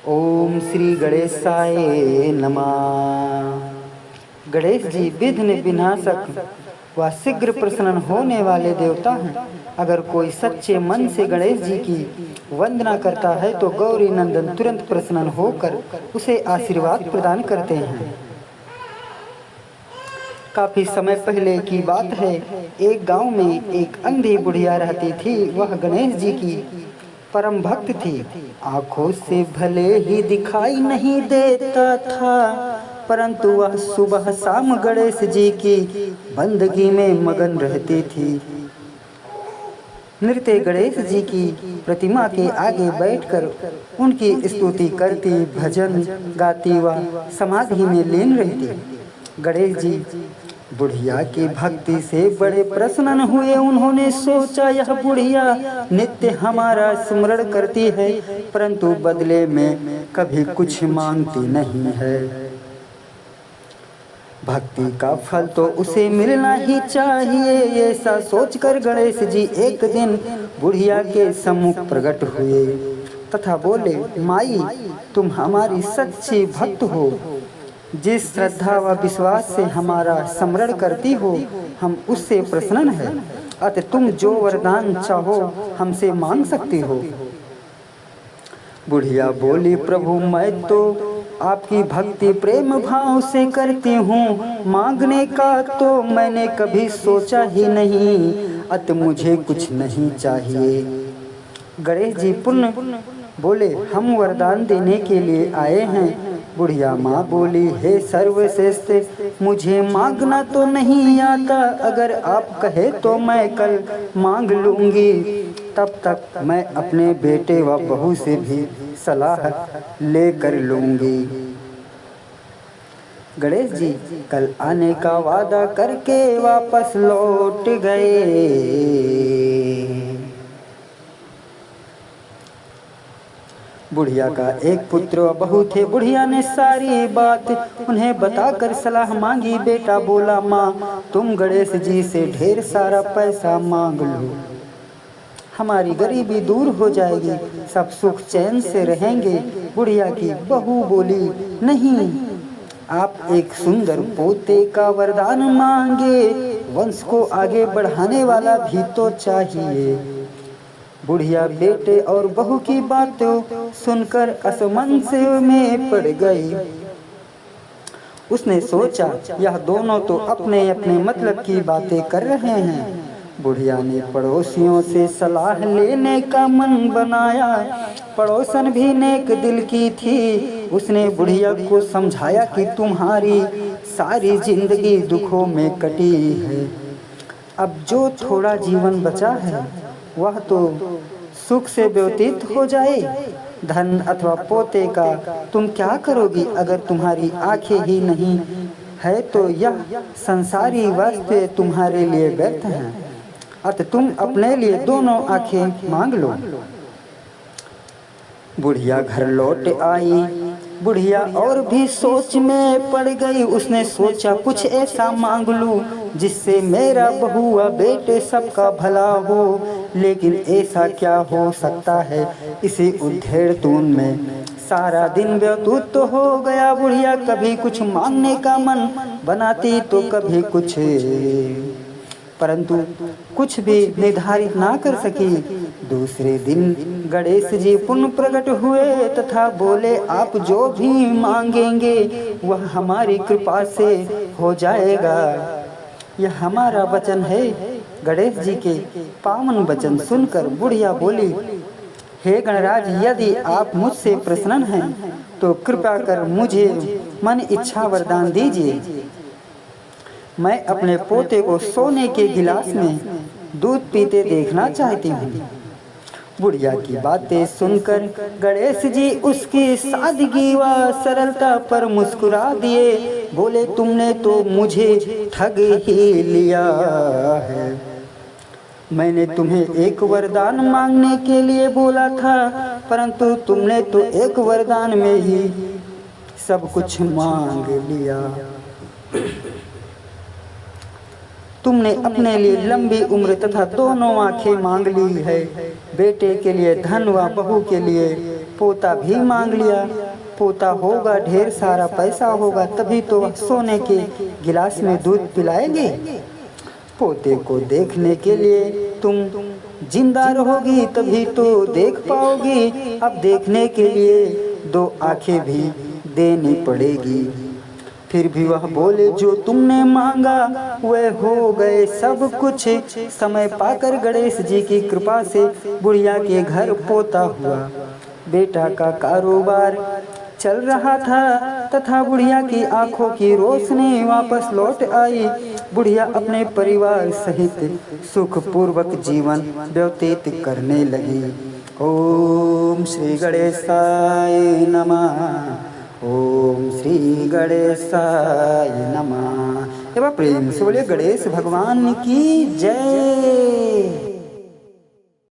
ओम श्री गणेशाय नमः। गणेश जी विघ्न विनाशक व शीघ्र प्रसन्न होने वाले देवता हैं। अगर कोई सच्चे मन से गणेश जी की वंदना करता है तो गौरी नंदन तुरंत प्रसन्न होकर उसे आशीर्वाद प्रदान करते हैं। काफी समय पहले की बात है, एक गांव में एक अंधी बुढ़िया रहती थी। वह गणेश जी की परम भक्त थी। आंखों से भले ही दिखाई नहीं देता था, परंतु वह सुबह शाम गणेश जी की बंदगी में मगन रहती थी। नृत्य गणेश जी की प्रतिमा के आगे बैठकर उनकी स्तुति करती, भजन गाती व समाधि में लीन रहती। गणेश जी बुढ़िया की भक्ति से बड़े प्रसन्न हुए। उन्होंने सोचा, यह बुढ़िया नित्य हमारा स्मरण करती है, परंतु बदले में कभी कुछ मांगती नहीं है। भक्ति का फल तो उसे मिलना ही चाहिए। ऐसा सोचकर गणेश जी एक दिन बुढ़िया के सम्मुख प्रकट हुए तथा बोले, माई, तुम हमारी सच्ची भक्त हो। जिस श्रद्धा व विश्वास से हमारा स्मरण करती हो, हम उससे प्रसन्न हैं। अतः तुम जो वरदान चाहो हमसे मांग सकती हो। बुढ़िया बोली, प्रभु, मैं तो आपकी भक्ति प्रेम भाव से करती हूँ, मांगने का तो मैंने कभी सोचा ही नहीं। अतः मुझे कुछ नहीं चाहिए। गणेश जी पुनः बोले, हम वरदान देने के लिए आए हैं। बुढ़िया माँ बोली, हे सर्वश्रेष्ठ, मुझे मांगना तो नहीं आता। अगर आप कहे तो मैं कल मांग लूँगी। तब तक मैं अपने बेटे व बहू से भी सलाह लेकर लूँगी। गणेश जी कल आने का वादा करके वापस लौट गए। बुढ़िया का एक पुत्र व बहू थे। बुढ़िया ने सारी बात उन्हें बताकर सलाह मांगी। बेटा बोला, माँ, तुम गणेश जी से ढेर सारा पैसा मांग लो, हमारी गरीबी दूर हो जाएगी, सब सुख चैन से रहेंगे। बुढ़िया की बहू बोली, नहीं, आप एक सुंदर पोते का वरदान मांगे, वंश को आगे बढ़ाने वाला भी तो चाहिए। बुढ़िया बेटे और बहू की बातों सुनकर असमंजस में पड़ गई। उसने सोचा, यह दोनों तो अपने अपने मतलब की बातें कर रहे हैं। बुढ़िया ने पड़ोसियों से सलाह लेने का मन बनाया। पड़ोसन भी नेक दिल की थी। उसने बुढ़िया को समझाया कि तुम्हारी सारी जिंदगी दुखों में कटी है, अब जो थोड़ा जीवन बचा है वह तो सुख से व्यतीत हो जाए। धन अथवा पोते का तुम क्या करोगी? अगर तुम्हारी आंखें ही नहीं है तो यह संसारी वस्तु तुम्हारे लिए व्यर्थ हैं। अतः तुम अपने लिए दोनों आंखें मांग लो। बुढ़िया घर लौट आई। बुढ़िया और भी सोच में पड़ गई। उसने सोचा, कुछ ऐसा मांग लूं जिससे मेरा बहू व बेटे सबका भला हो। लेकिन ऐसा क्या हो सकता है? इसी उद्धेड़ में सारा दिन व्यतीत तो हो गया। बुढ़िया कभी कुछ मांगने का मन बनाती तो कभी कुछ, परंतु कुछ भी निर्धारित ना कर सकी। दूसरे दिन गणेश जी पुनः प्रकट हुए तथा बोले, आप जो भी मांगेंगे वह हमारी कृपा से हो जाएगा। यह हमारा वचन है। गणेश जी के पावन वचन सुनकर बुढ़िया बोली, हे गणराज, यदि आप मुझसे प्रसन्न हैं तो कृपा कर मुझे मन इच्छा वरदान दीजिए। मैं अपने पोते को सोने के गिलास में दूध पीते देखना चाहती हूँ। बुढ़िया की बातें सुनकर गणेश जी उसकी सादगी व सरलता पर मुस्कुरा दिए। बोले, तुमने तो मुझे ठग ही लिया है। मैंने तुम्हें एक वरदान मांगने के लिए बोला था, परंतु तुमने तो एक वरदान में ही सब कुछ मांग लिया। तुमने अपने लिए लंबी उम्र तथा दोनों आंखें मांग ली है। बेटे के लिए धन व बहू के लिए पोता भी मांग लिया। पोता होगा, ढेर सारा पैसा होगा, तभी तो वह सोने के गिलास में दूध पिलाएंगे। पोते को देखने के लिए तुम जिंदा रहोगी, तभी तो देख पाओगी। अब देखने के लिए 2 आंखें भी देनी पड़ेगी। फिर भी वह बोले, जो तुमने मांगा वह हो गए सब कुछ। समय पाकर गणेश जी की कृपा से बुढ़िया के घर पोता हुआ। बेटा का कारोबार चल रहा था तथा बुढ़िया की आंखों की रोशनी वापस लौट आई। बुढ़िया अपने परिवार सहित सुखपूर्वक जीवन व्यतीत करने लगी। ओम श्री गणेशाय नमः। ओम श्री गणेशाय नमः। प्रेम से बोलिए गणेश भगवान की जय।